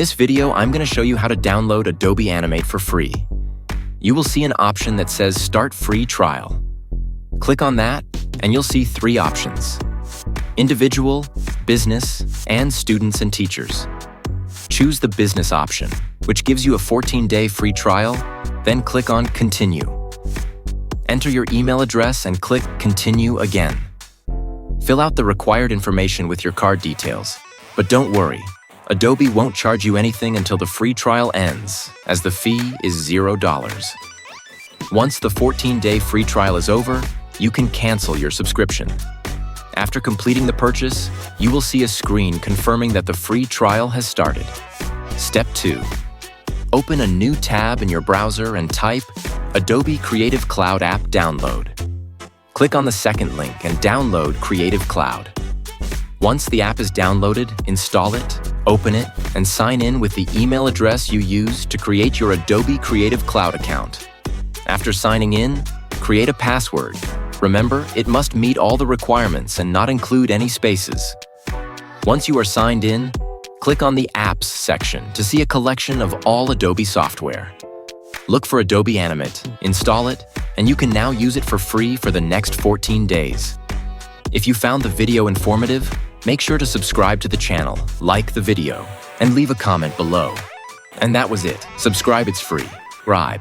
this video, I'm going to show you how to download Adobe Animate for free. You will see an option that says Start Free Trial. Click on that, and you'll see 3 options: individual, business, and students and teachers. Choose the business option, which gives you a 14-day free trial, then click on Continue. Enter your email address and click Continue again. Fill out the required information with your card details, but don't worry, Adobe won't charge you anything until the free trial ends, as the fee is $0. Once the 14-day free trial is over, you can cancel your subscription. After completing the purchase, you will see a screen confirming that the free trial has started. Step 2. Open a new tab in your browser and type Adobe Creative Cloud App Download. Click on the second link and download Creative Cloud. Once the app is downloaded, install it, open it, and sign in with the email address you used to create your Adobe Creative Cloud account. After signing in, create a password. Remember, it must meet all the requirements and not include any spaces. Once you are signed in, click on the Apps section to see a collection of all Adobe software. Look for Adobe Animate, install it, and you can now use it for free for the next 14 days. If you found the video informative, make sure to subscribe to the channel, like the video, and leave a comment below. And that was it. Subscribe, it's free. Subscribe.